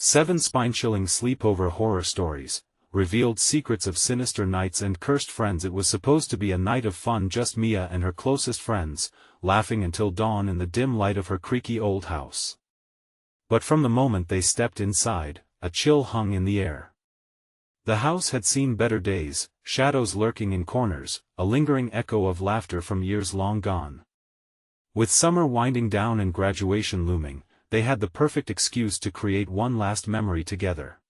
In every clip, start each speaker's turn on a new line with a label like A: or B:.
A: 7 spine-chilling sleepover horror stories, revealed secrets of sinister nights and cursed friends. It was supposed to be a night of fun, just Mia and her closest friends, laughing until dawn in the dim light of her creaky old house. But from the moment they stepped inside, a chill hung in the air. The house had seen better days, shadows lurking in corners, a lingering echo of laughter from years long gone. With summer winding down and graduation looming, they had the perfect excuse to create one last memory together.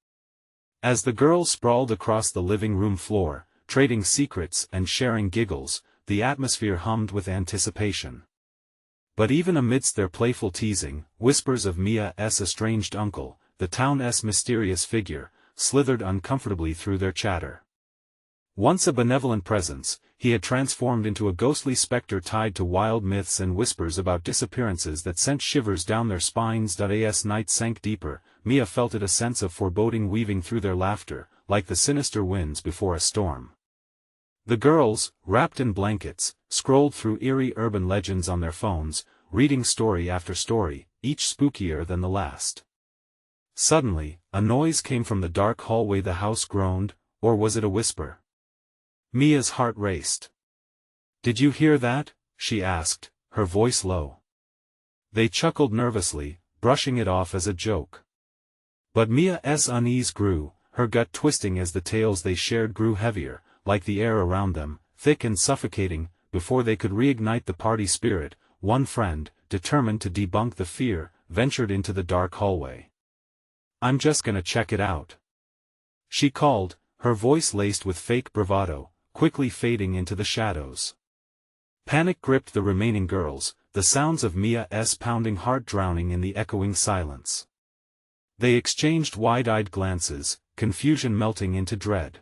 A: As the girls sprawled across the living room floor, trading secrets and sharing giggles, the atmosphere hummed with anticipation. But even amidst their playful teasing, whispers of Mia's estranged uncle, the town's mysterious figure, slithered uncomfortably through their chatter. Once a benevolent presence, he had transformed into a ghostly specter tied to wild myths and whispers about disappearances that sent shivers down their spines. As night sank deeper, Mia felt a sense of foreboding weaving through their laughter, like the sinister winds before a storm. The girls, wrapped in blankets, scrolled through eerie urban legends on their phones, reading story after story, each spookier than the last. Suddenly, a noise came from the dark hallway. The house groaned, or was it a whisper? Mia's heart raced. "Did you hear that?" she asked, her voice low. They chuckled nervously, brushing it off as a joke. But Mia's unease grew, her gut twisting as the tales they shared grew heavier, like the air around them, thick and suffocating. Before they could reignite the party spirit, one friend, determined to debunk the fear, ventured into the dark hallway. "I'm just gonna check it out," she called, her voice laced with fake bravado, quickly fading into the shadows. Panic gripped the remaining girls, the sounds of Mia's pounding heart drowning in the echoing silence. They exchanged wide-eyed glances, confusion melting into dread.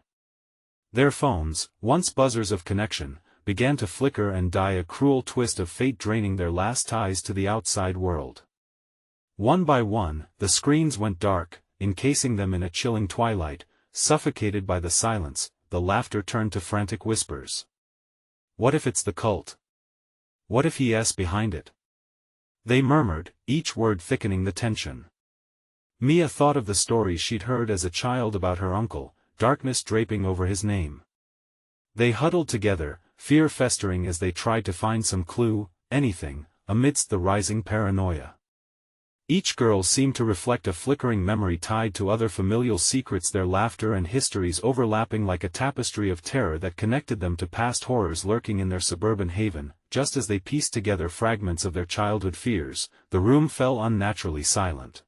A: Their phones, once buzzers of connection, began to flicker and die, a cruel twist of fate draining their last ties to the outside world. One by one, the screens went dark, encasing them in a chilling twilight. Suffocated by the silence, the laughter turned to frantic whispers. "What if it's the cult? What if he's behind it?" They murmured, each word thickening the tension. Mia thought of the stories she'd heard as a child about her uncle, darkness draping over his name. They huddled together, fear festering as they tried to find some clue, anything, amidst the rising paranoia. Each girl seemed to reflect a flickering memory tied to other familial secrets, their laughter and histories overlapping like a tapestry of terror that connected them to past horrors lurking in their suburban haven. Just as they pieced together fragments of their childhood fears, the room fell unnaturally silent.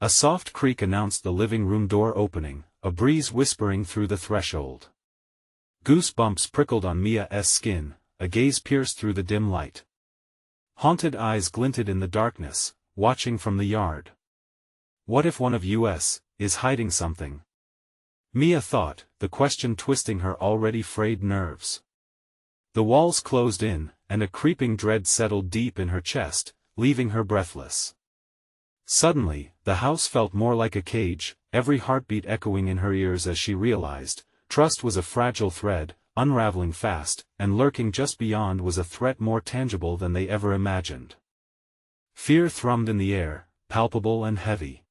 A: A soft creak announced the living room door opening, a breeze whispering through the threshold. Goosebumps prickled on Mia's skin, a gaze pierced through the dim light. Haunted eyes glinted in the darkness, watching from the yard. What if one of us is hiding something? Mia thought, the question twisting her already frayed nerves. The walls closed in, and a creeping dread settled deep in her chest, leaving her breathless. Suddenly, the house felt more like a cage, every heartbeat echoing in her ears as she realized, trust was a fragile thread, unraveling fast, and lurking just beyond was a threat more tangible than they ever imagined. Fear thrummed in the air, palpable and heavy.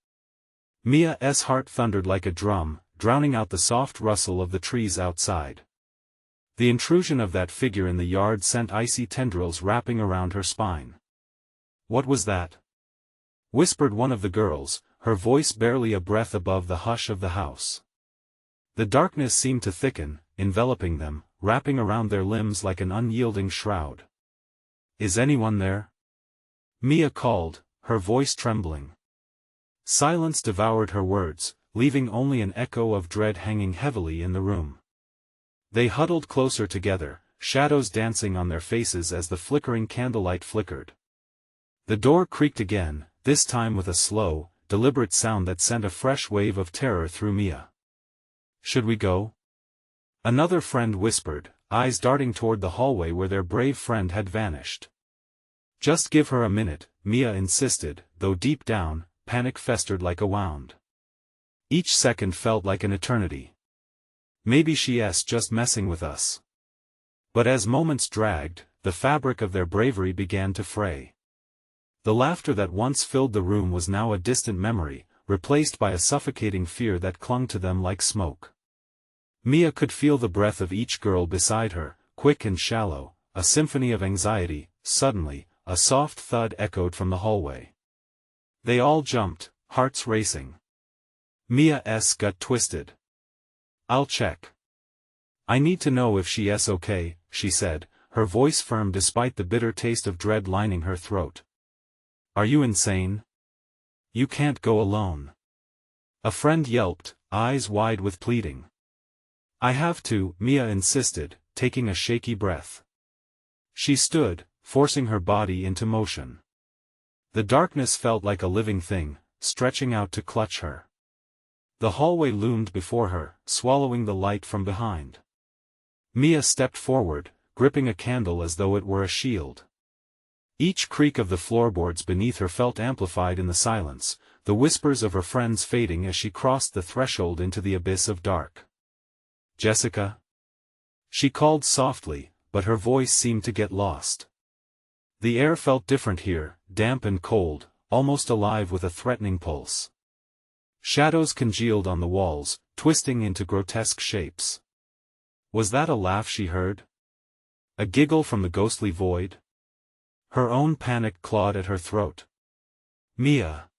A: Mia's heart thundered like a drum, drowning out the soft rustle of the trees outside. The intrusion of that figure in the yard sent icy tendrils wrapping around her spine. "What was that?" whispered one of the girls, her voice barely a breath above the hush of the house. The darkness seemed to thicken, enveloping them, wrapping around their limbs like an unyielding shroud. "Is anyone there?" Mia called, her voice trembling. Silence devoured her words, leaving only an echo of dread hanging heavily in the room. They huddled closer together, shadows dancing on their faces as the flickering candlelight flickered. The door creaked again, this time with a slow, deliberate sound that sent a fresh wave of terror through Mia. "Should we go?" another friend whispered, eyes darting toward the hallway where their brave friend had vanished. "Just give her a minute," Mia insisted, though deep down, panic festered like a wound. Each second felt like an eternity. "Maybe she's just messing with us." But as moments dragged, the fabric of their bravery began to fray. The laughter that once filled the room was now a distant memory, replaced by a suffocating fear that clung to them like smoke. Mia could feel the breath of each girl beside her, quick and shallow, a symphony of anxiety. Suddenly, a soft thud echoed from the hallway. They all jumped, hearts racing. Mia's gut twisted. "I'll check. I need to know if she's okay," she said, her voice firm despite the bitter taste of dread lining her throat. "Are you insane? You can't go alone." A friend yelped, eyes wide with pleading. "I have to," Mia insisted, taking a shaky breath. She stood, forcing her body into motion. The darkness felt like a living thing, stretching out to clutch her. The hallway loomed before her, swallowing the light from behind. Mia stepped forward, gripping a candle as though it were a shield. Each creak of the floorboards beneath her felt amplified in the silence, the whispers of her friends fading as she crossed the threshold into the abyss of dark. "Jessica?" She called softly, but her voice seemed to get lost. The air felt different here, damp and cold, almost alive with a threatening pulse. Shadows congealed on the walls, twisting into grotesque shapes. Was that a laugh she heard? A giggle from the ghostly void? Her own panic clawed at her throat. "Mia!"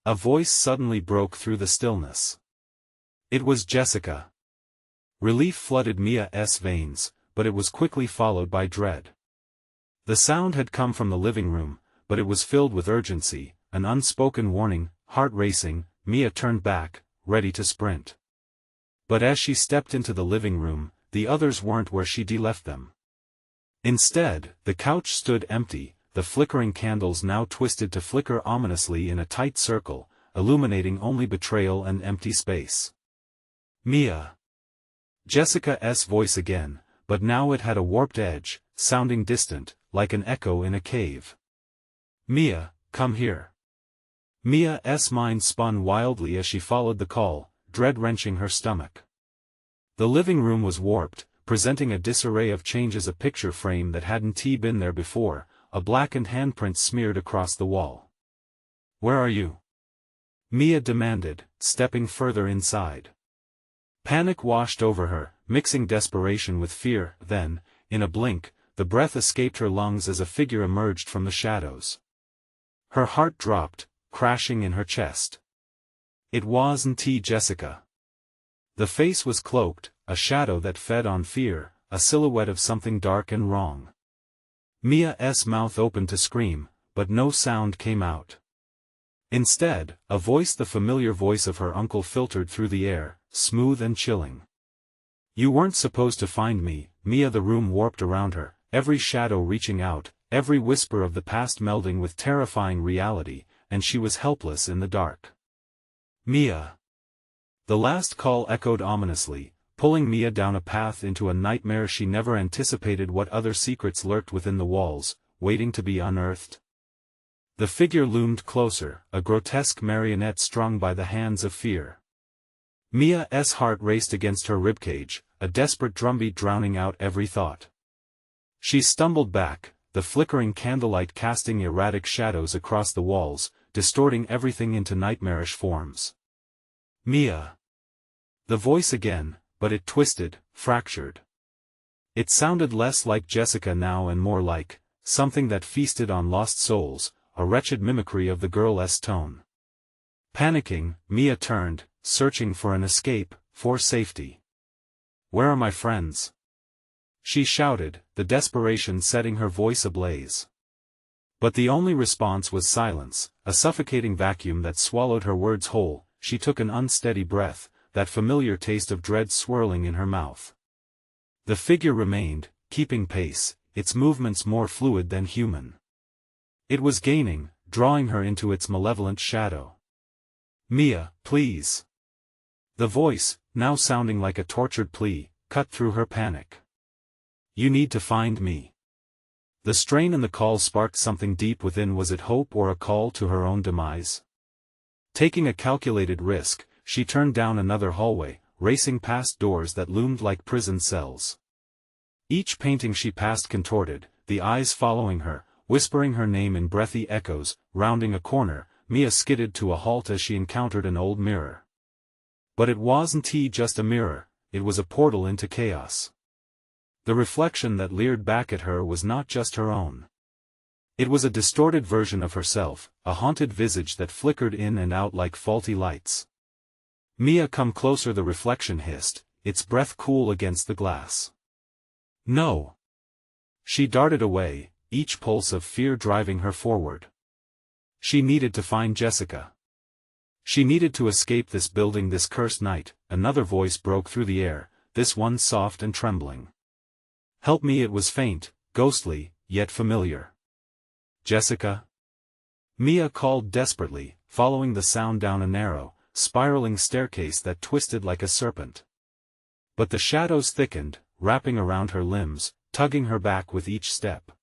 A: A voice suddenly broke through the stillness. It was Jessica. Relief flooded Mia's veins, but it was quickly followed by dread. The sound had come from the living room, but it was filled with urgency, an unspoken warning. Heart racing, Mia turned back, ready to sprint. But as she stepped into the living room, the others weren't where she'd left them. Instead, the couch stood empty, the flickering candles now twisted to flicker ominously in a tight circle, illuminating only betrayal and empty space. "Mia!" Jessica's voice again, but now it had a warped edge, sounding distant, like an echo in a cave. "Mia, come here." Mia's mind spun wildly as she followed the call, dread wrenching her stomach. The living room was warped, presenting a disarray of changes, a picture frame that hadn't been there before, a blackened handprint smeared across the wall. "Where are you?" Mia demanded, stepping further inside. Panic washed over her, mixing desperation with fear. Then, in a blink, the breath escaped her lungs as a figure emerged from the shadows. Her heart dropped, crashing in her chest. It wasn't Jessica. The face was cloaked, a shadow that fed on fear, a silhouette of something dark and wrong. Mia's mouth opened to scream, but no sound came out. Instead, a voice, the familiar voice of her uncle, filtered through the air, smooth and chilling. "You weren't supposed to find me, Mia." The room warped around her, every shadow reaching out, every whisper of the past melding with terrifying reality, and she was helpless in the dark. "Mia!" The last call echoed ominously, pulling Mia down a path into a nightmare she never anticipated. What other secrets lurked within the walls, waiting to be unearthed? The figure loomed closer, a grotesque marionette strung by the hands of fear. Mia's heart raced against her ribcage, a desperate drumbeat drowning out every thought. She stumbled back, the flickering candlelight casting erratic shadows across the walls, distorting everything into nightmarish forms. "Mia!" The voice again, but it twisted, fractured. It sounded less like Jessica now and more like something that feasted on lost souls, a wretched mimicry of the girl's tone. Panicking, Mia turned, searching for an escape, for safety. "Where are my friends?" she shouted, the desperation setting her voice ablaze. But the only response was silence, a suffocating vacuum that swallowed her words whole. She took an unsteady breath, that familiar taste of dread swirling in her mouth. The figure remained, keeping pace, its movements more fluid than human. It was gaining, drawing her into its malevolent shadow. "Mia, please." The voice, now sounding like a tortured plea, cut through her panic. "You need to find me." The strain in the call sparked something deep within. Was it hope or a call to her own demise? Taking a calculated risk, she turned down another hallway, racing past doors that loomed like prison cells. Each painting she passed contorted, the eyes following her, whispering her name in breathy echoes. Rounding a corner, Mia skidded to a halt as she encountered an old mirror. But it wasn't just a mirror, it was a portal into chaos. The reflection that leered back at her was not just her own. It was a distorted version of herself, a haunted visage that flickered in and out like faulty lights. "Mia, come closer," the reflection hissed, its breath cool against the glass. "No." She darted away, each pulse of fear driving her forward. She needed to find Jessica. She needed to escape this building, this cursed night. Another voice broke through the air, this one soft and trembling. "Help me." It was faint, ghostly, yet familiar. "Jessica?" Mia called desperately, following the sound down a narrow, spiraling staircase that twisted like a serpent. But the shadows thickened, wrapping around her limbs, tugging her back with each step.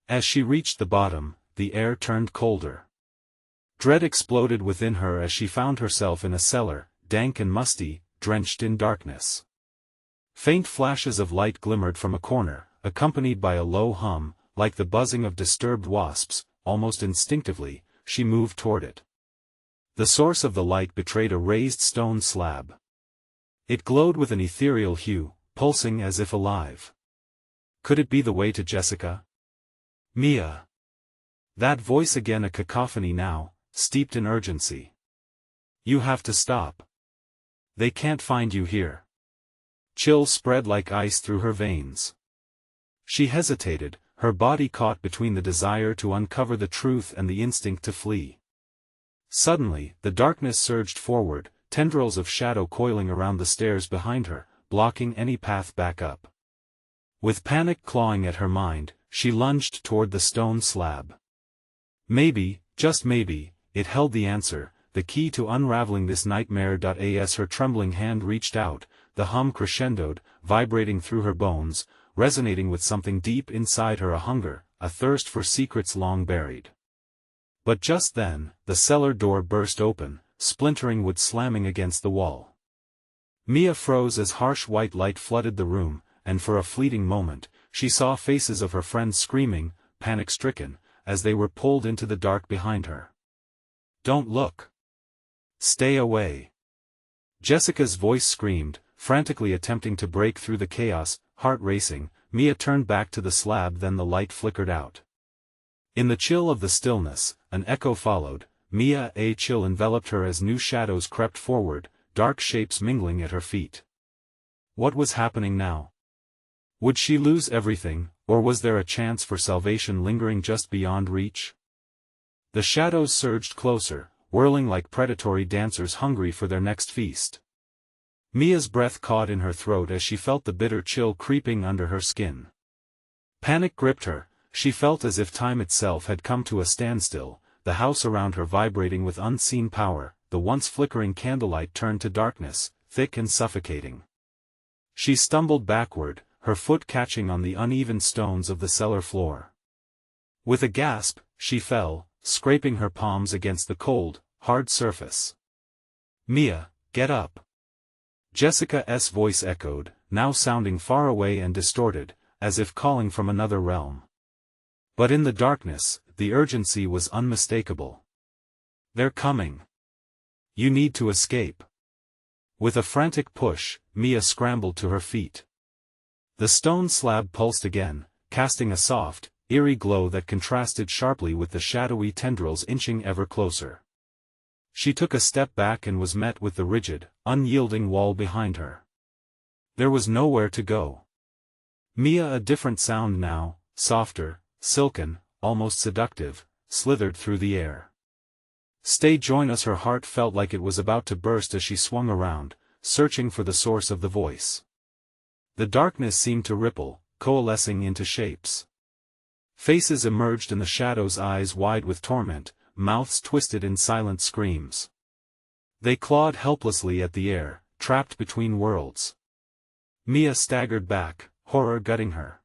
A: As she reached the bottom, the air turned colder. Dread exploded within her as she found herself in a cellar, dank and musty, drenched in darkness. Faint flashes of light glimmered from a corner, accompanied by a low hum, like the buzzing of disturbed wasps. Almost instinctively, she moved toward it. The source of the light betrayed a raised stone slab. It glowed with an ethereal hue, pulsing as if alive. Could it be the way to Jessica? "Mia." That voice again, a cacophony now, steeped in urgency. "You have to stop. They can't find you here." Chills spread like ice through her veins. She hesitated, her body caught between the desire to uncover the truth and the instinct to flee. Suddenly, the darkness surged forward, tendrils of shadow coiling around the stairs behind her, blocking any path back up. With panic clawing at her mind, she lunged toward the stone slab. Maybe, just maybe, it held the answer, the key to unraveling this nightmare. As her trembling hand reached out, the hum crescendoed, vibrating through her bones, resonating with something deep inside her, a hunger, a thirst for secrets long buried. But just then, the cellar door burst open, splintering wood slamming against the wall. Mia froze as harsh white light flooded the room, and for a fleeting moment, she saw faces of her friends screaming, panic-stricken, as they were pulled into the dark behind her. "Don't look. Stay away." Jessica's voice screamed, frantically attempting to break through the chaos. Heart racing, Mia turned back to the slab, then the light flickered out. In the chill of the stillness, an echo followed. Mia, a chill enveloped her as new shadows crept forward, dark shapes mingling at her feet. What was happening now? Would she lose everything, or was there a chance for salvation lingering just beyond reach? The shadows surged closer, whirling like predatory dancers hungry for their next feast. Mia's breath caught in her throat as she felt the bitter chill creeping under her skin. Panic gripped her, she felt as if time itself had come to a standstill, the house around her vibrating with unseen power. The once flickering candlelight turned to darkness, thick and suffocating. She stumbled backward, her foot catching on the uneven stones of the cellar floor. With a gasp, she fell, scraping her palms against the cold, hard surface. "Mia, get up." Jessica's voice echoed, now sounding far away and distorted, as if calling from another realm. But in the darkness, the urgency was unmistakable. "They're coming. You need to escape." With a frantic push, Mia scrambled to her feet. The stone slab pulsed again, casting a soft, eerie glow that contrasted sharply with the shadowy tendrils inching ever closer. She took a step back and was met with the rigid, unyielding wall behind her. There was nowhere to go. Mia, a different sound now, softer, silken, almost seductive, slithered through the air. "Stay, join us." Her heart felt like it was about to burst as she swung around, searching for the source of the voice. The darkness seemed to ripple, coalescing into shapes. Faces emerged in the shadows, eyes wide with torment, mouths twisted in silent screams. They clawed helplessly at the air, trapped between worlds. Mia staggered back, horror gutting her.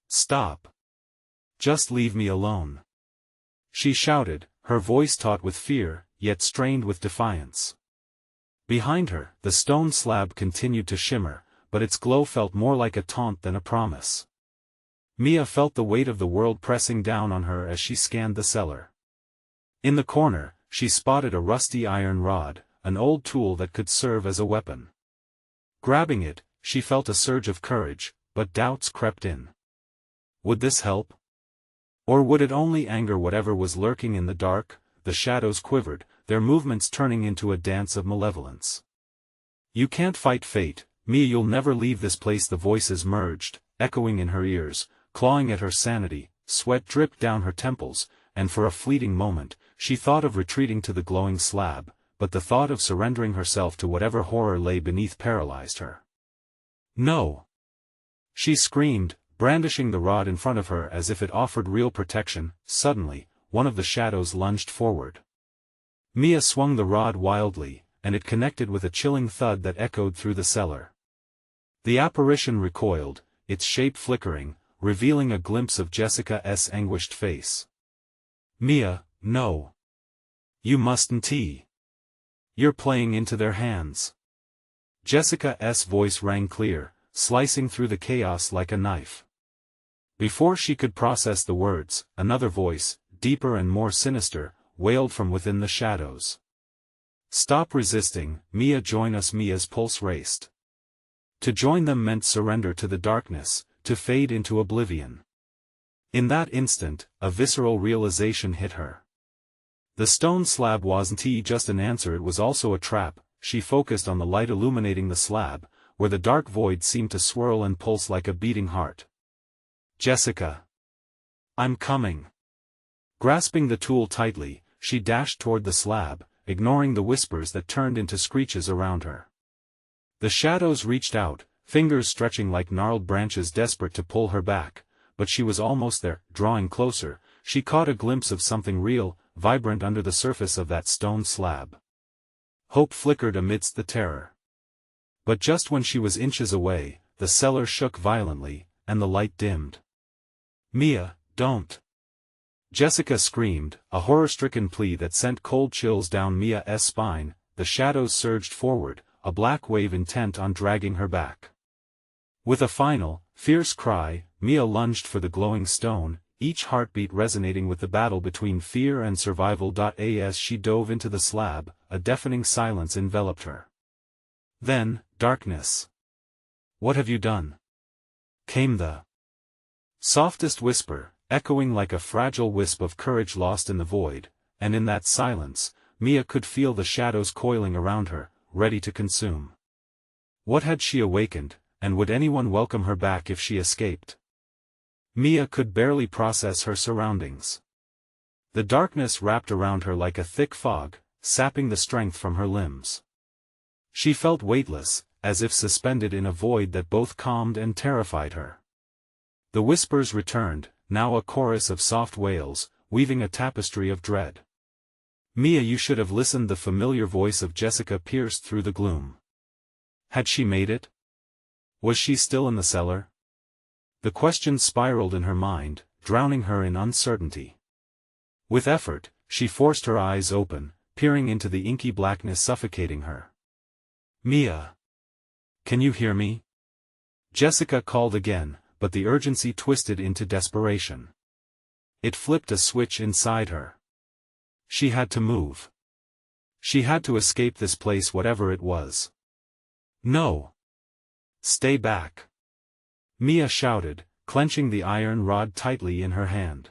A: "Stop. Just leave me alone," she shouted, her voice taut with fear, yet strained with defiance. Behind her, the stone slab continued to shimmer, but its glow felt more like a taunt than a promise. Mia felt the weight of the world pressing down on her as she scanned the cellar. In the corner, she spotted a rusty iron rod, an old tool that could serve as a weapon. Grabbing it, she felt a surge of courage, but doubts crept in. Would this help? Or would it only anger whatever was lurking in the dark? The shadows quivered, their movements turning into a dance of malevolence. You can't fight fate, Mia, you'll never leave this place. The voices merged, echoing in her ears, clawing at her sanity. Sweat dripped down her temples, and for a fleeting moment, she thought of retreating to the glowing slab, but the thought of surrendering herself to whatever horror lay beneath paralyzed her. No! She screamed, brandishing the rod in front of her as if it offered real protection. Suddenly, one of the shadows lunged forward. Mia swung the rod wildly, and it connected with a chilling thud that echoed through the cellar. The apparition recoiled, its shape flickering, revealing a glimpse of Jessica's anguished face. Mia, no. You mustn't. You're playing into their hands. Jessica's voice rang clear, slicing through the chaos like a knife. Before she could process the words, another voice, deeper and more sinister, wailed from within the shadows. Stop resisting, Mia, join us. Mia's pulse raced. To join them meant surrender to the darkness, to fade into oblivion. In that instant, a visceral realization hit her. The stone slab wasn't just an answer, it was also a trap. She focused on the light illuminating the slab, where the dark void seemed to swirl and pulse like a beating heart. Jessica. I'm coming. Grasping the tool tightly, she dashed toward the slab, ignoring the whispers that turned into screeches around her. The shadows reached out, fingers stretching like gnarled branches, desperate to pull her back, but she was almost there. Drawing closer, she caught a glimpse of something real, vibrant under the surface of that stone slab. Hope flickered amidst the terror. But just when she was inches away, the cellar shook violently, and the light dimmed. Mia, don't! Jessica screamed, a horror-stricken plea that sent cold chills down Mia's spine. The shadows surged forward, a black wave intent on dragging her back. With a final, fierce cry, Mia lunged for the glowing stone, each heartbeat resonating with the battle between fear and survival. As she dove into the slab, a deafening silence enveloped her. Then, darkness. What have you done? Came the softest whisper, echoing like a fragile wisp of courage lost in the void, and in that silence, Mia could feel the shadows coiling around her, ready to consume. What had she awakened, and would anyone welcome her back if she escaped? Mia could barely process her surroundings. The darkness wrapped around her like a thick fog, sapping the strength from her limbs. She felt weightless, as if suspended in a void that both calmed and terrified her. The whispers returned, now a chorus of soft wails, weaving a tapestry of dread. Mia, you should have listened. The familiar voice of Jessica pierced through the gloom. Had she made it? Was she still in the cellar? The questions spiraled in her mind, drowning her in uncertainty. With effort, she forced her eyes open, peering into the inky blackness suffocating her. Mia! Can you hear me? Jessica called again, but the urgency twisted into desperation. It flipped a switch inside her. She had to move. She had to escape this place, whatever it was. No! Stay back! Mia shouted, clenching the iron rod tightly in her hand.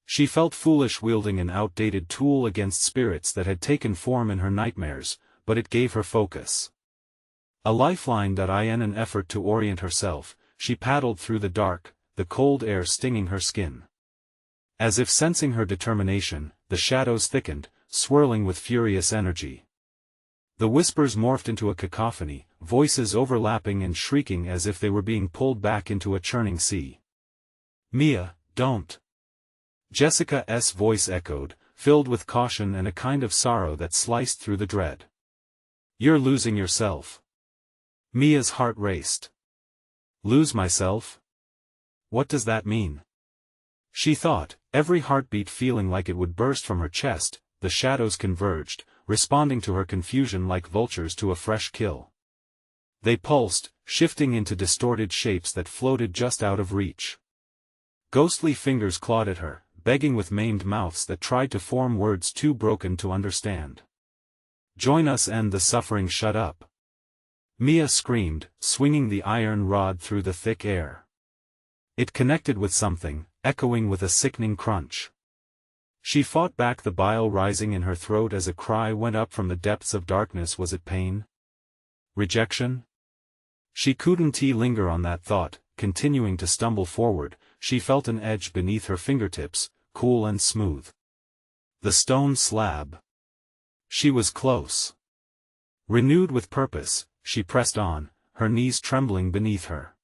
A: She felt foolish wielding an outdated tool against spirits that had taken form in her nightmares, but it gave her focus. A lifeline. In an effort to orient herself, she paddled through the dark, the cold air stinging her skin. As if sensing her determination, the shadows thickened, swirling with furious energy. The whispers morphed into a cacophony, voices overlapping and shrieking as if they were being pulled back into a churning sea. Mia, don't! Jessica's voice echoed, filled with caution and a kind of sorrow that sliced through the dread. You're losing yourself. Mia's heart raced. Lose myself? What does that mean? She thought, every heartbeat feeling like it would burst from her chest. The shadows converged, responding to her confusion like vultures to a fresh kill. They pulsed, shifting into distorted shapes that floated just out of reach. Ghostly fingers clawed at her, begging with maimed mouths that tried to form words too broken to understand. "Join us and the suffering shut up!" Mia screamed, swinging the iron rod through the thick air. It connected with something, echoing with a sickening crunch. She fought back the bile rising in her throat as a cry went up from the depths of darkness. Was it pain? Rejection? She couldn't linger on that thought. Continuing to stumble forward, she felt an edge beneath her fingertips, cool and smooth. The stone slab. She was close. Renewed with purpose, she pressed on, her knees trembling beneath her.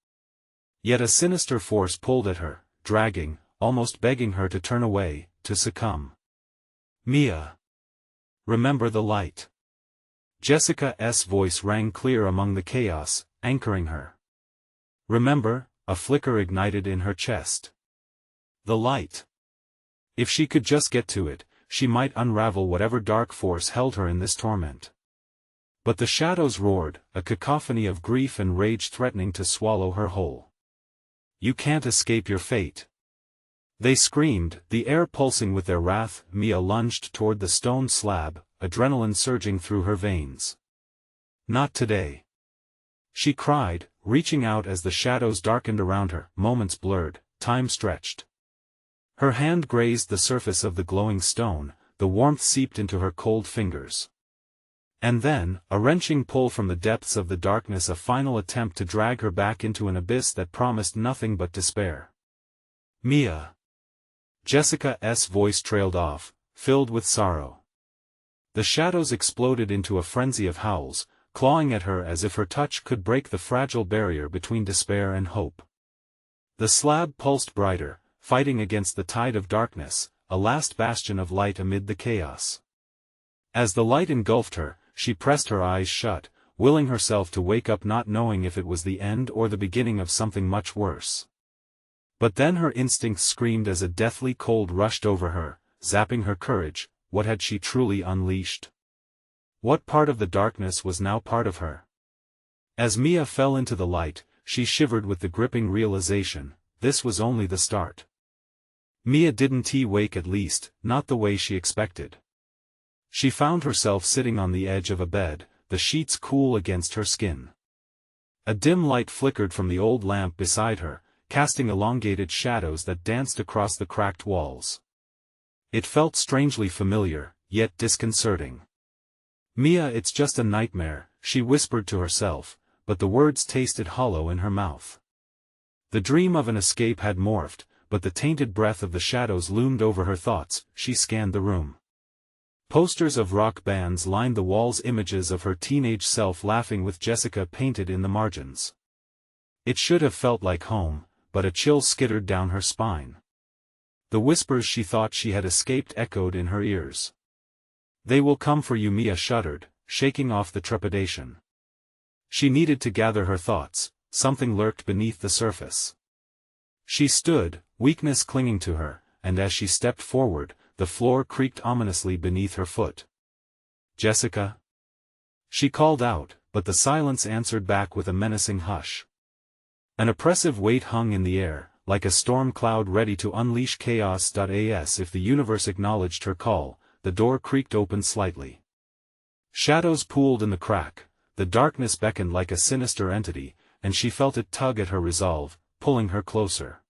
A: Yet a sinister force pulled at her, dragging, almost begging her to turn away, to succumb. "Mia! Remember the light." Jessica's voice rang clear among the chaos, anchoring her. "Remember," a flicker ignited in her chest. The light. If she could just get to it, she might unravel whatever dark force held her in this torment. But the shadows roared, a cacophony of grief and rage threatening to swallow her whole. "You can't escape your fate." They screamed, the air pulsing with their wrath. Mia lunged toward the stone slab, adrenaline surging through her veins. "Not today!" she cried, reaching out as the shadows darkened around her. Moments blurred, time stretched. Her hand grazed the surface of the glowing stone, the warmth seeped into her cold fingers. And then, a wrenching pull from the depths of the darkness, a final attempt to drag her back into an abyss that promised nothing but despair. "Mia!" Jessica's voice trailed off, filled with sorrow. The shadows exploded into a frenzy of howls, clawing at her as if her touch could break the fragile barrier between despair and hope. The slab pulsed brighter, fighting against the tide of darkness, a last bastion of light amid the chaos. As the light engulfed her, she pressed her eyes shut, willing herself to wake up, not knowing if it was the end or the beginning of something much worse. But then her instincts screamed as a deathly cold rushed over her, zapping her courage. What had she truly unleashed? What part of the darkness was now part of her? As Mia fell into the light, she shivered with the gripping realization, this was only the start. Mia didn't wake, at least, not the way she expected. She found herself sitting on the edge of a bed, the sheets cool against her skin. A dim light flickered from the old lamp beside her, casting elongated shadows that danced across the cracked walls. It felt strangely familiar, yet disconcerting. "Mia, it's just a nightmare," she whispered to herself, but the words tasted hollow in her mouth. The dream of an escape had morphed, but the tainted breath of the shadows loomed over her thoughts. She scanned the room. Posters of rock bands lined the walls, images of her teenage self laughing with Jessica painted in the margins. It should have felt like home, but a chill skittered down her spine. The whispers she thought she had escaped echoed in her ears. "They will come for you," Mia shuddered, shaking off the trepidation. She needed to gather her thoughts, something lurked beneath the surface. She stood, weakness clinging to her, and as she stepped forward, the floor creaked ominously beneath her foot. "Jessica?" she called out, but the silence answered back with a menacing hush. An oppressive weight hung in the air, like a storm cloud ready to unleash chaos. As if the universe acknowledged her call, the door creaked open slightly. Shadows pooled in the crack, the darkness beckoned like a sinister entity, and she felt it tug at her resolve, pulling her closer.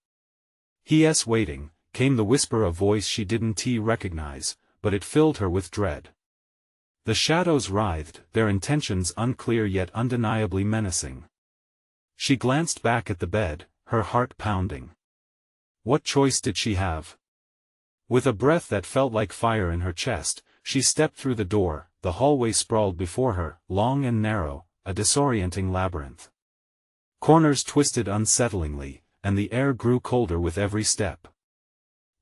A: "He's waiting," came the whisper, a voice she didn't recognize, but it filled her with dread. The shadows writhed, their intentions unclear yet undeniably menacing. She glanced back at the bed, her heart pounding. What choice did she have? With a breath that felt like fire in her chest, she stepped through the door. The hallway sprawled before her, long and narrow, a disorienting labyrinth. Corners twisted unsettlingly, and the air grew colder with every step.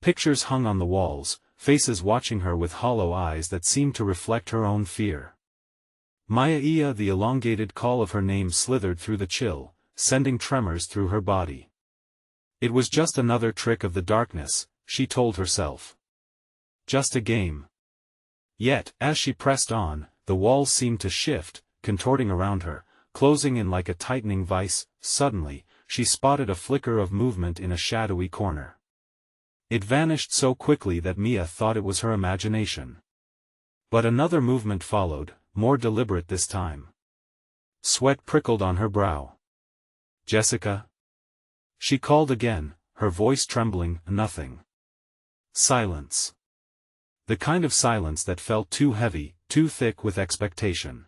A: Pictures hung on the walls, faces watching her with hollow eyes that seemed to reflect her own fear. Maya, the elongated call of her name slithered through the chill, sending tremors through her body. It was just another trick of the darkness, she told herself. Just a game. Yet, as she pressed on, the walls seemed to shift, contorting around her, closing in like a tightening vice. Suddenly, she spotted a flicker of movement in a shadowy corner. It vanished so quickly that Mia thought it was her imagination. But another movement followed, more deliberate this time. Sweat prickled on her brow. "Jessica?" She called again, her voice trembling. "Nothing." Silence. The kind of silence that felt too heavy, too thick with expectation.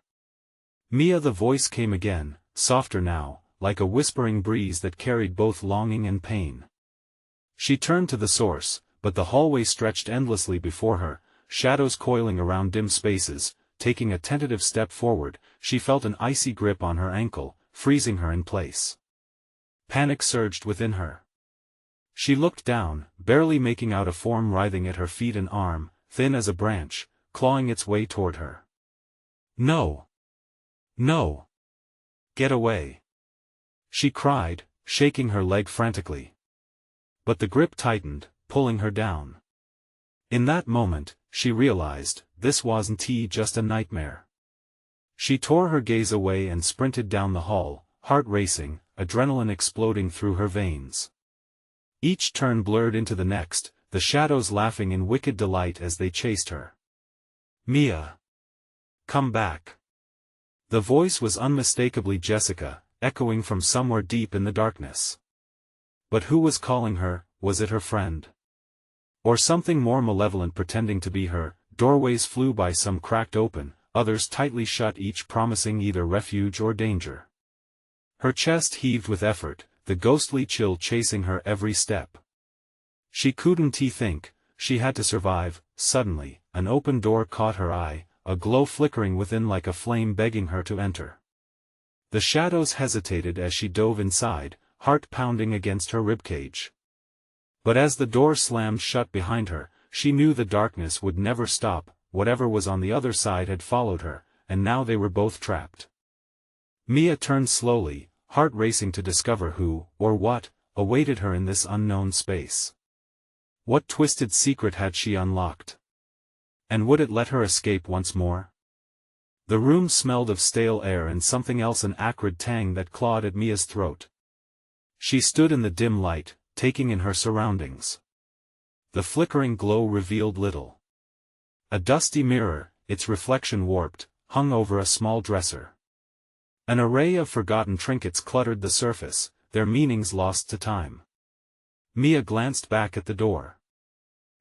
A: "Mia," the voice came again, softer now, like a whispering breeze that carried both longing and pain. She turned to the source, but the hallway stretched endlessly before her, shadows coiling around dim spaces. Taking a tentative step forward, she felt an icy grip on her ankle, freezing her in place. Panic surged within her. She looked down, barely making out a form writhing at her feet, an arm, thin as a branch, clawing its way toward her. "No! No! Get away!" she cried, shaking her leg frantically. But the grip tightened, pulling her down. In that moment, she realized, this wasn't just a nightmare. She tore her gaze away and sprinted down the hall, heart racing, adrenaline exploding through her veins. Each turn blurred into the next, the shadows laughing in wicked delight as they chased her. "Mia! Come back!" The voice was unmistakably Jessica, echoing from somewhere deep in the darkness. But who was calling her? Was it her friend? Or something more malevolent pretending to be her? Doorways flew by, some cracked open, others tightly shut, each promising either refuge or danger. Her chest heaved with effort, the ghostly chill chasing her every step. She couldn't think, she had to survive. Suddenly, an open door caught her eye, a glow flickering within like a flame begging her to enter. The shadows hesitated as she dove inside, heart pounding against her ribcage. But as the door slammed shut behind her, she knew the darkness would never stop. Whatever was on the other side had followed her, and now they were both trapped. Mia turned slowly, heart racing to discover who, or what, awaited her in this unknown space. What twisted secret had she unlocked? And would it let her escape once more? The room smelled of stale air and something else, an acrid tang that clawed at Mia's throat. She stood in the dim light, taking in her surroundings. The flickering glow revealed little. A dusty mirror, its reflection warped, hung over a small dresser. An array of forgotten trinkets cluttered the surface, their meanings lost to time. Mia glanced back at the door.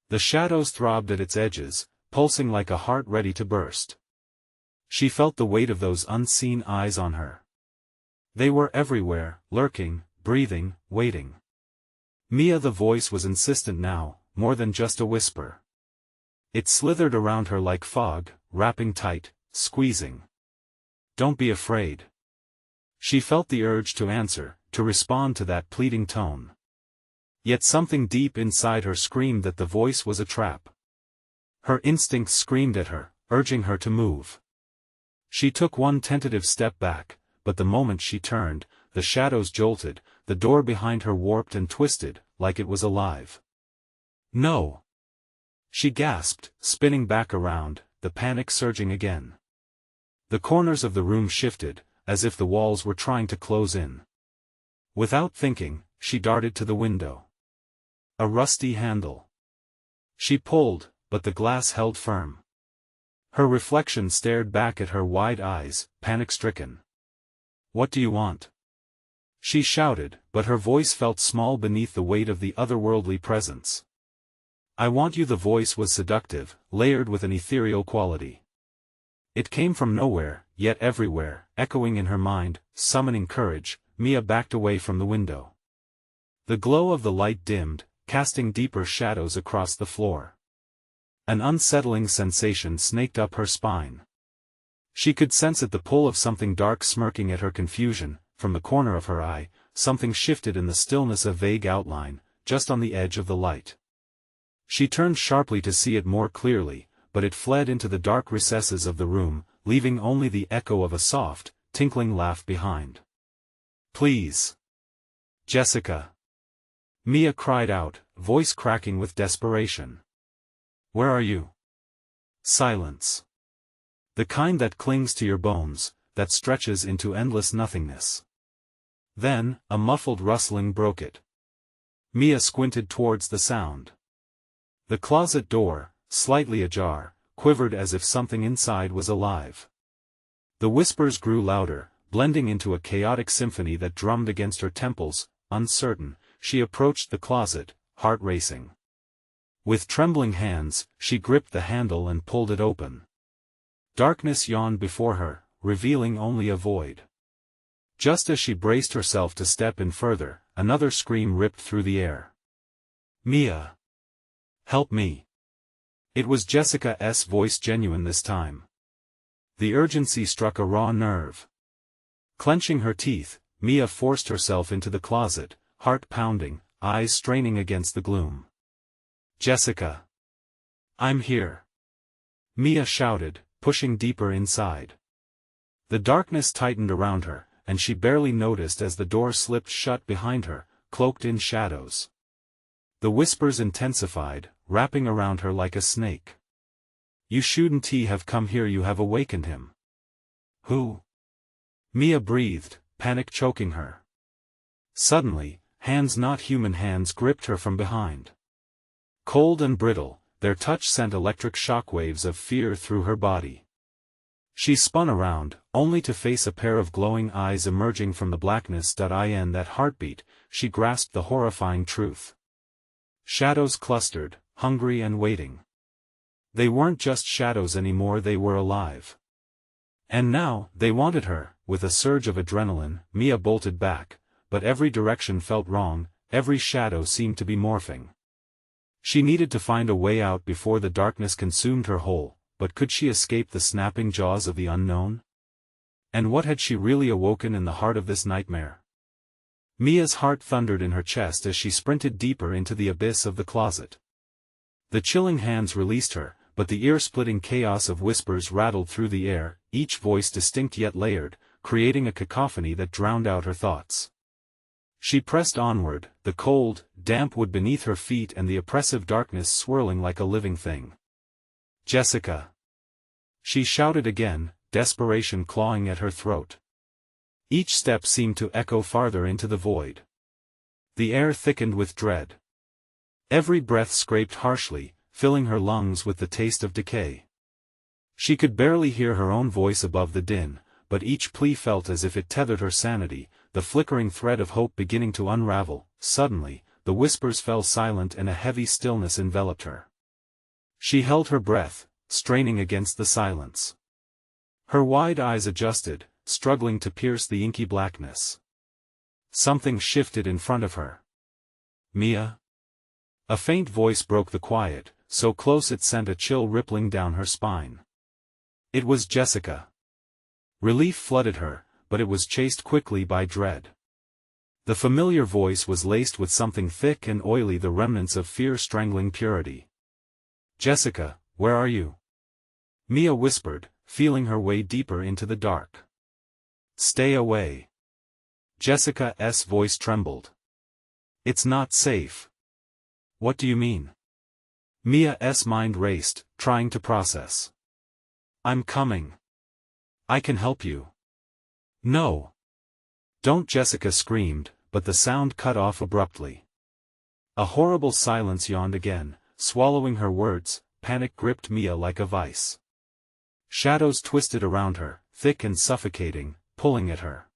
A: The shadows throbbed at its edges, pulsing like a heart ready to burst. She felt the weight of those unseen eyes on her. They were everywhere, lurking, breathing, waiting. "Mia," the voice was insistent now, more than just a whisper. It slithered around her like fog, wrapping tight, squeezing. "Don't be afraid." She felt the urge to answer, to respond to that pleading tone. Yet something deep inside her screamed that the voice was a trap. Her instincts screamed at her, urging her to move. She took one tentative step back, but the moment she turned, the shadows jolted, the door behind her warped and twisted, like it was alive. "No!" she gasped, spinning back around, the panic surging again. The corners of the room shifted, as if the walls were trying to close in. Without thinking, she darted to the window. A rusty handle. She pulled, but the glass held firm. Her reflection stared back at her wide eyes, panic-stricken. "What do you want?" she shouted, but her voice felt small beneath the weight of the otherworldly presence. "I want you." The voice was seductive, layered with an ethereal quality. It came from nowhere, yet everywhere, echoing in her mind, summoning courage. Mia backed away from the window. The glow of the light dimmed, casting deeper shadows across the floor. An unsettling sensation snaked up her spine. She could sense it, the pull of something dark smirking at her confusion. From the corner of her eye, something shifted in the stillness, a vague outline, just on the edge of the light. She turned sharply to see it more clearly, but it fled into the dark recesses of the room, leaving only the echo of a soft, tinkling laugh behind. "Please! Jessica!" Mia cried out, voice cracking with desperation. "Where are you?" Silence. The kind that clings to your bones, that stretches into endless nothingness. Then, a muffled rustling broke it. Mia squinted towards the sound. The closet door, slightly ajar, quivered as if something inside was alive. The whispers grew louder, blending into a chaotic symphony that drummed against her temples. Uncertain, she approached the closet, heart racing. With trembling hands, she gripped the handle and pulled it open. Darkness yawned before her, revealing only a void. Just as she braced herself to step in further, another scream ripped through the air. "Mia! Help me!" It was Jessica's voice, genuine this time. The urgency struck a raw nerve. Clenching her teeth, Mia forced herself into the closet, heart pounding, eyes straining against the gloom. "Jessica! I'm here!" Mia shouted, pushing deeper inside. The darkness tightened around her, and she barely noticed as the door slipped shut behind her, cloaked in shadows. The whispers intensified, wrapping around her like a snake. "You shouldn't have come here. You have awakened him." "Who?" Mia breathed, panic choking her. Suddenly, hands not human hands gripped her from behind. Cold and brittle, their touch sent electric shockwaves of fear through her body. She spun around, only to face a pair of glowing eyes emerging from the blackness. In that heartbeat, she grasped the horrifying truth. Shadows clustered, hungry and waiting. They weren't just shadows anymore, they were alive. And now, they wanted her. With a surge of adrenaline, Mia bolted back, but every direction felt wrong, every shadow seemed to be morphing. She needed to find a way out before the darkness consumed her whole, but could she escape the snapping jaws of the unknown? And what had she really awoken in the heart of this nightmare? Mia's heart thundered in her chest as she sprinted deeper into the abyss of the closet. The chilling hands released her, but the ear-splitting chaos of whispers rattled through the air, each voice distinct yet layered, creating a cacophony that drowned out her thoughts. She pressed onward, the cold, damp wood beneath her feet and the oppressive darkness swirling like a living thing. "Jessica!" She shouted again, desperation clawing at her throat. Each step seemed to echo farther into the void. The air thickened with dread. Every breath scraped harshly, filling her lungs with the taste of decay. She could barely hear her own voice above the din, but each plea felt as if it tethered her sanity, the flickering thread of hope beginning to unravel. Suddenly, the whispers fell silent and a heavy stillness enveloped her. She held her breath, straining against the silence. Her wide eyes adjusted, struggling to pierce the inky blackness. Something shifted in front of her. "Mia?" A faint voice broke the quiet, so close it sent a chill rippling down her spine. It was Jessica. Relief flooded her, but it was chased quickly by dread. The familiar voice was laced with something thick and oily, the remnants of fear strangling purity. "Jessica, where are you?" Mia whispered, feeling her way deeper into the dark. "Stay away." Jessica's voice trembled. "It's not safe." "What do you mean?" Mia's mind raced, trying to process. "I'm coming. I can help you." "No. Don't!" Jessica screamed, but the sound cut off abruptly. A horrible silence yawned again, swallowing her words. Panic gripped Mia like a vice. Shadows twisted around her, thick and suffocating, pulling at her.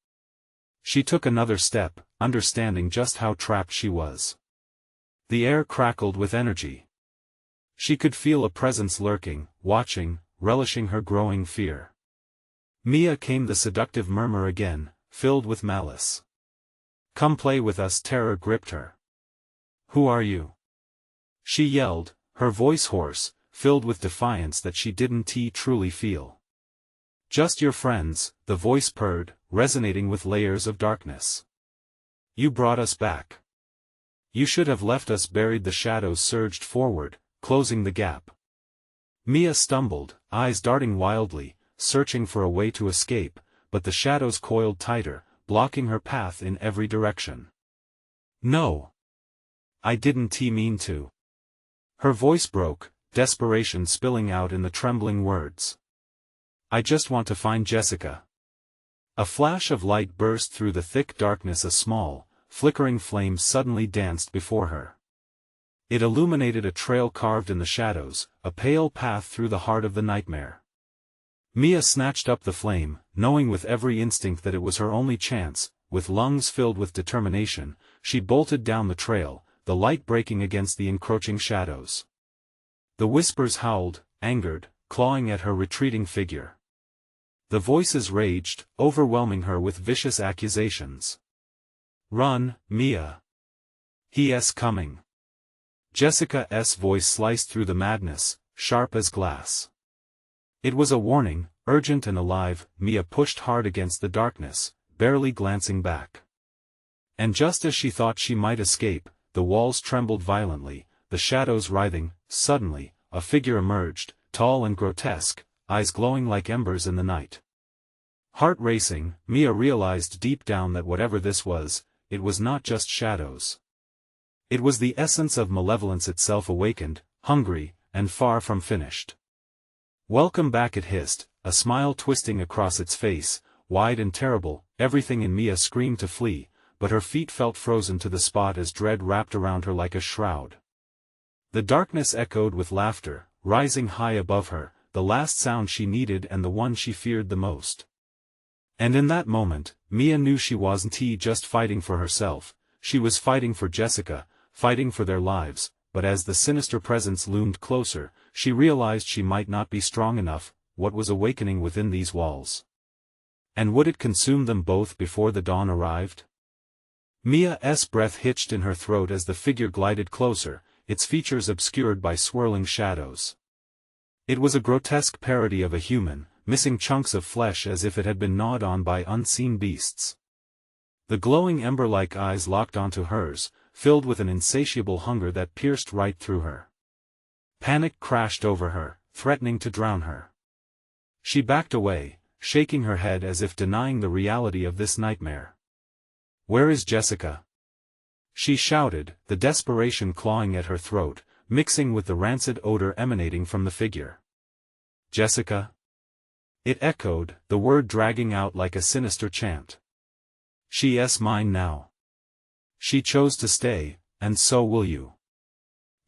A: She took another step, understanding just how trapped she was. The air crackled with energy. She could feel a presence lurking, watching, relishing her growing fear. "Mia," came the seductive murmur again, filled with malice. "Come play with us." Terror gripped her. "Who are you?" she yelled, her voice hoarse, filled with defiance that she didn't truly feel. "Just your friends," the voice purred, resonating with layers of darkness. "You brought us back. You should have left us buried." The shadows surged forward, closing the gap. Mia stumbled, eyes darting wildly, searching for a way to escape, but the shadows coiled tighter, blocking her path in every direction. "No. I didn't mean to." Her voice broke, desperation spilling out in the trembling words. "I just want to find Jessica." A flash of light burst through the thick darkness. A small, flickering flame suddenly danced before her. It illuminated a trail carved in the shadows, a pale path through the heart of the nightmare. Mia snatched up the flame, knowing with every instinct that it was her only chance. With lungs filled with determination, she bolted down the trail, the light breaking against the encroaching shadows. The whispers howled, angered, clawing at her retreating figure. The voices raged, overwhelming her with vicious accusations. "Run, Mia. He's coming." Jessica's voice sliced through the madness, sharp as glass. It was a warning, urgent and alive. Mia pushed hard against the darkness, barely glancing back. And just as she thought she might escape, the walls trembled violently, the shadows writhing. Suddenly, a figure emerged, tall and grotesque, eyes glowing like embers in the night. Heart racing, Mia realized deep down that whatever this was, it was not just shadows. It was the essence of malevolence itself, awakened, hungry, and far from finished. "Welcome back," it hissed, a smile twisting across its face, wide and terrible. Everything in Mia screamed to flee, but her feet felt frozen to the spot as dread wrapped around her like a shroud. The darkness echoed with laughter, rising high above her, the last sound she needed and the one she feared the most. And in that moment, Mia knew she wasn't just fighting for herself, she was fighting for Jessica, fighting for their lives. But as the sinister presence loomed closer, she realized she might not be strong enough. What was awakening within these walls? And would it consume them both before the dawn arrived? Mia's breath hitched in her throat as the figure glided closer, its features obscured by swirling shadows. It was a grotesque parody of a human, missing chunks of flesh as if it had been gnawed on by unseen beasts. The glowing ember-like eyes locked onto hers, filled with an insatiable hunger that pierced right through her. Panic crashed over her, threatening to drown her. She backed away, shaking her head as if denying the reality of this nightmare. "Where is Jessica?" she shouted, the desperation clawing at her throat, mixing with the rancid odor emanating from the figure. "Jessica?" It echoed, the word dragging out like a sinister chant. "She's mine now. She chose to stay, and so will you."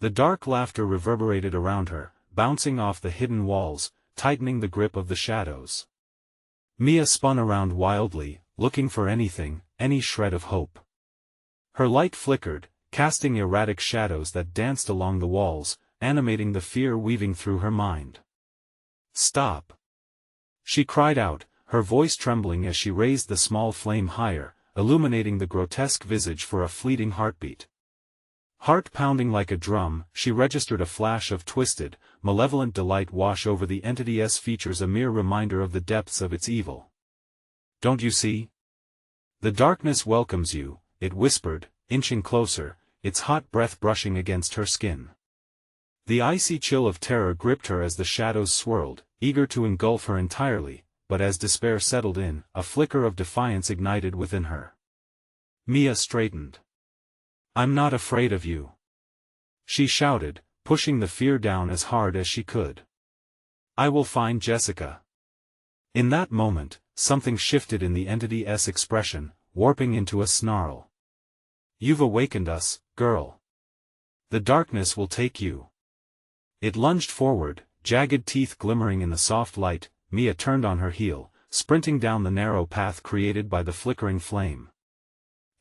A: The dark laughter reverberated around her, bouncing off the hidden walls, tightening the grip of the shadows. Mia spun around wildly, looking for anything, any shred of hope. Her light flickered, casting erratic shadows that danced along the walls, animating the fear weaving through her mind. "Stop!" she cried out, her voice trembling as she raised the small flame higher, illuminating the grotesque visage for a fleeting heartbeat. Heart pounding like a drum, she registered a flash of twisted, malevolent delight wash over the entity's features, a mere reminder of the depths of its evil. "Don't you see? The darkness welcomes you," it whispered, inching closer, its hot breath brushing against her skin. The icy chill of terror gripped her as the shadows swirled, eager to engulf her entirely. But as despair settled in, a flicker of defiance ignited within her. Mia straightened. "I'm not afraid of you," she shouted, pushing the fear down as hard as she could. "I will find Jessica." In that moment, something shifted in the entity's expression, warping into a snarl. "You've awakened us, girl. The darkness will take you." It lunged forward, jagged teeth glimmering in the soft light. Mia turned on her heel, sprinting down the narrow path created by the flickering flame.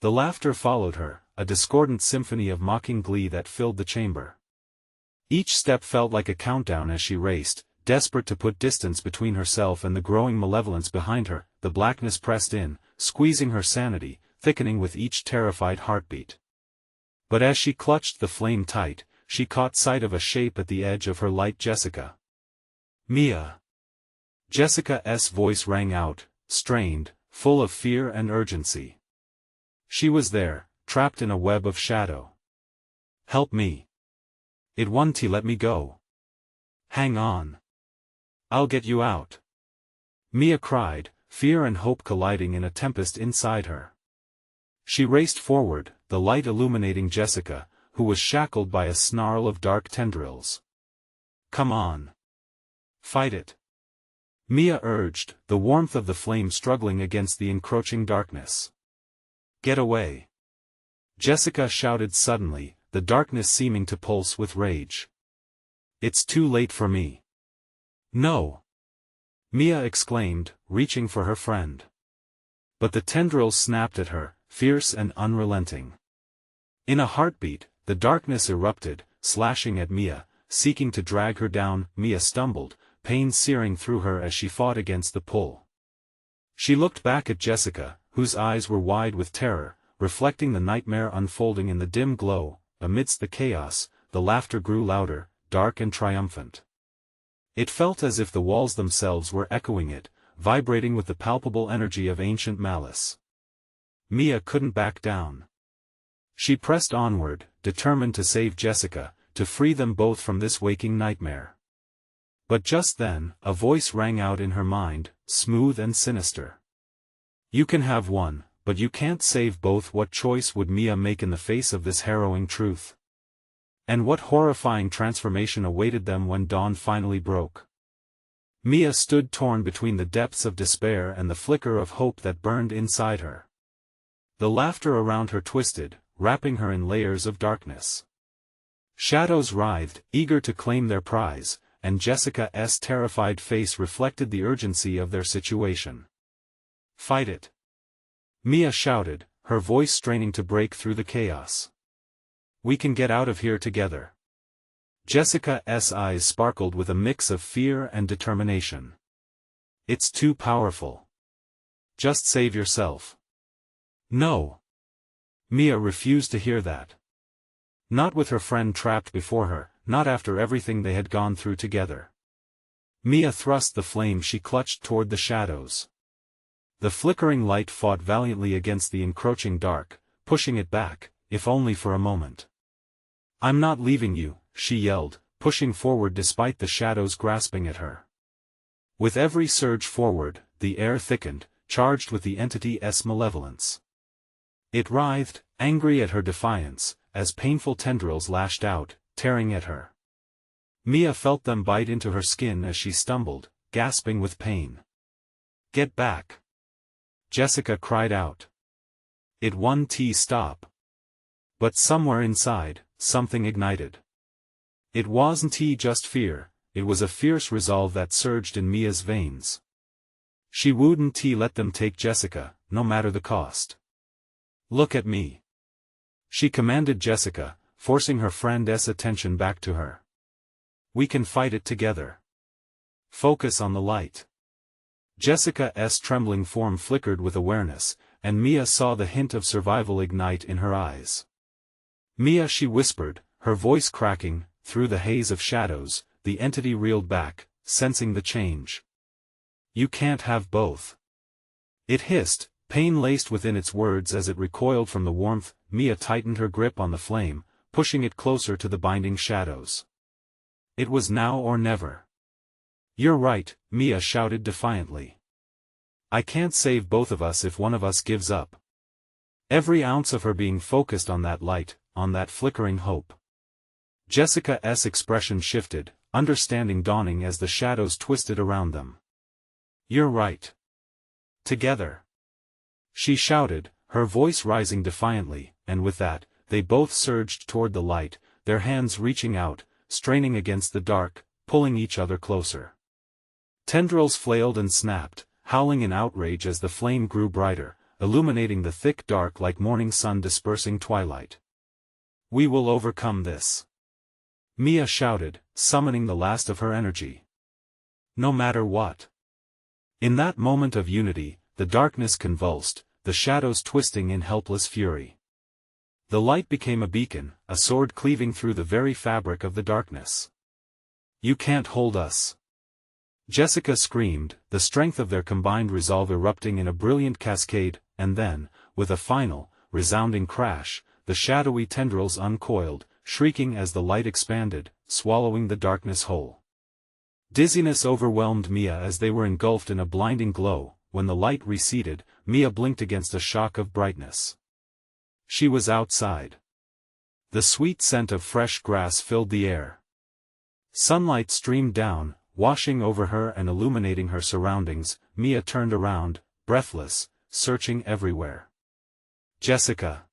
A: The laughter followed her, a discordant symphony of mocking glee that filled the chamber. Each step felt like a countdown as she raced, desperate to put distance between herself and the growing malevolence behind her. The blackness pressed in, squeezing her sanity, thickening with each terrified heartbeat. But as she clutched the flame tight, she caught sight of a shape at the edge of her light. "Jessica." "Mia." Jessica's voice rang out, strained, full of fear and urgency. She was there, trapped in a web of shadow. "Help me. It won't let me go. Hang on. I'll get you out." Mia cried, fear and hope colliding in a tempest inside her. She raced forward, the light illuminating Jessica, who was shackled by a snarl of dark tendrils. "Come on. Fight it," Mia urged, the warmth of the flame struggling against the encroaching darkness. "Get away!" Jessica shouted suddenly, the darkness seeming to pulse with rage. "It's too late for me." "No!" Mia exclaimed, reaching for her friend. But the tendrils snapped at her, fierce and unrelenting. In a heartbeat, the darkness erupted, slashing at Mia, seeking to drag her down. Mia stumbled, pain searing through her as she fought against the pull. She looked back at Jessica, whose eyes were wide with terror, reflecting the nightmare unfolding in the dim glow. Amidst the chaos, the laughter grew louder, dark and triumphant. It felt as if the walls themselves were echoing it, vibrating with the palpable energy of ancient malice. Mia couldn't back down. She pressed onward, determined to save Jessica, to free them both from this waking nightmare. But just then, a voice rang out in her mind, smooth and sinister. "You can have one, but you can't save both." What choice would Mia make in the face of this harrowing truth? And what horrifying transformation awaited them when dawn finally broke? Mia stood torn between the depths of despair and the flicker of hope that burned inside her. The laughter around her twisted, wrapping her in layers of darkness. Shadows writhed, eager to claim their prize, and Jessica's terrified face reflected the urgency of their situation. "Fight it!" Mia shouted, her voice straining to break through the chaos. "We can get out of here together." Jessica's eyes sparkled with a mix of fear and determination. "It's too powerful. Just save yourself." "No." Mia refused to hear that. Not with her friend trapped before her, not after everything they had gone through together. Mia thrust the flame she clutched toward the shadows. The flickering light fought valiantly against the encroaching dark, pushing it back, if only for a moment. "I'm not leaving you," she yelled, pushing forward despite the shadows grasping at her. With every surge forward, the air thickened, charged with the entity's malevolence. It writhed, angry at her defiance, as painful tendrils lashed out, tearing at her. Mia felt them bite into her skin as she stumbled, gasping with pain. "Get back!" Jessica cried out. It won't stop. But somewhere inside, something ignited. It wasn't just fear, it was a fierce resolve that surged in Mia's veins. She wouldn't let them take Jessica, no matter the cost. "Look at me," she commanded Jessica, forcing her friend's attention back to her. "We can fight it together. Focus on the light." Jessica's trembling form flickered with awareness, and Mia saw the hint of survival ignite in her eyes. "Mia," she whispered, her voice cracking. Through the haze of shadows, the entity reeled back, sensing the change. "You can't have both." It hissed, pain laced within its words as it recoiled from the warmth. Mia tightened her grip on the flame, pushing it closer to the binding shadows. It was now or never. "You're right," Mia shouted defiantly. "I can't save both of us if one of us gives up." Every ounce of her being focused on that light, on that flickering hope. Jessica's expression shifted, understanding dawning as the shadows twisted around them. "You're right. Together," she shouted, her voice rising defiantly, and with that, they both surged toward the light, their hands reaching out, straining against the dark, pulling each other closer. Tendrils flailed and snapped, howling in outrage as the flame grew brighter, illuminating the thick dark like morning sun dispersing twilight. "We will overcome this," Mia shouted, summoning the last of her energy. "No matter what." In that moment of unity, the darkness convulsed, the shadows twisting in helpless fury. The light became a beacon, a sword cleaving through the very fabric of the darkness. "You can't hold us!" Jessica screamed, the strength of their combined resolve erupting in a brilliant cascade, and then, with a final, resounding crash, the shadowy tendrils uncoiled, shrieking as the light expanded, swallowing the darkness whole. Dizziness overwhelmed Mia as they were engulfed in a blinding glow. When the light receded, Mia blinked against a shock of brightness. She was outside. The sweet scent of fresh grass filled the air. Sunlight streamed down, washing over her and illuminating her surroundings. Mia turned around, breathless, searching everywhere. "Jessica!"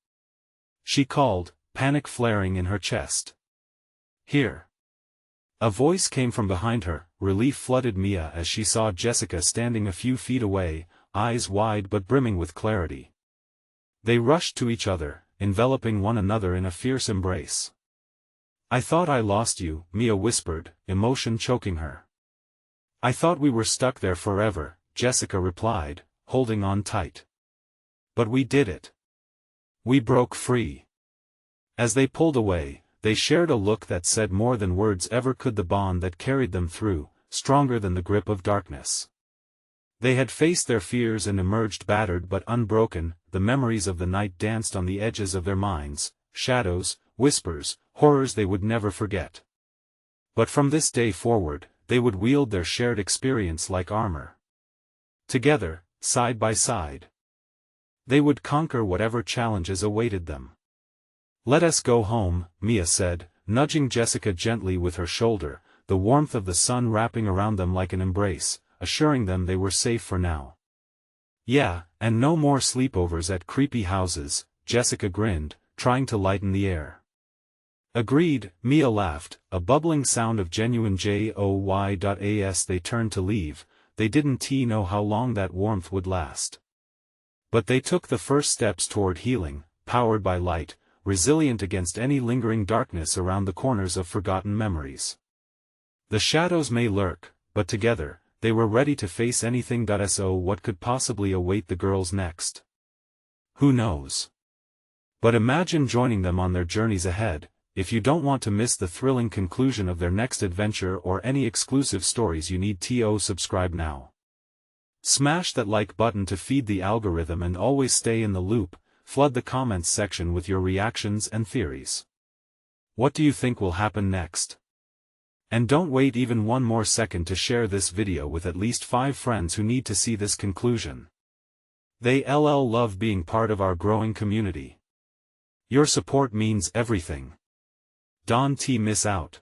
A: she called, panic flaring in her chest. "Here." A voice came from behind her. Relief flooded Mia as she saw Jessica standing a few feet away, eyes wide but brimming with clarity. They rushed to each other, enveloping one another in a fierce embrace. "I thought I lost you," Mia whispered, emotion choking her. "I thought we were stuck there forever," Jessica replied, holding on tight. "But we did it. We broke free." As they pulled away, they shared a look that said more than words ever could. The bond that carried them through, stronger than the grip of darkness. They had faced their fears and emerged battered but unbroken. The memories of the night danced on the edges of their minds, shadows, whispers, horrors they would never forget. But from this day forward, they would wield their shared experience like armor. Together, side by side, they would conquer whatever challenges awaited them. "Let us go home," Mia said, nudging Jessica gently with her shoulder, the warmth of the sun wrapping around them like an embrace, assuring them they were safe for now. "Yeah, and no more sleepovers at creepy houses," Jessica grinned, trying to lighten the air. "Agreed," Mia laughed, a bubbling sound of genuine joy. As they turned to leave, they didn't know how long that warmth would last. But they took the first steps toward healing, powered by light, resilient against any lingering darkness around the corners of forgotten memories. The shadows may lurk, but together, they were ready to face anything. So what could possibly await the girls next? Who knows? But imagine joining them on their journeys ahead. If you don't want to miss the thrilling conclusion of their next adventure or any exclusive stories, you need to subscribe now. Smash that like button to feed the algorithm and always stay in the loop. Flood the comments section with your reactions and theories. What do you think will happen next? And don't wait even one more second to share this video with at least 5 friends who need to see this conclusion. They love being part of our growing community. Your support means everything. Don't miss out.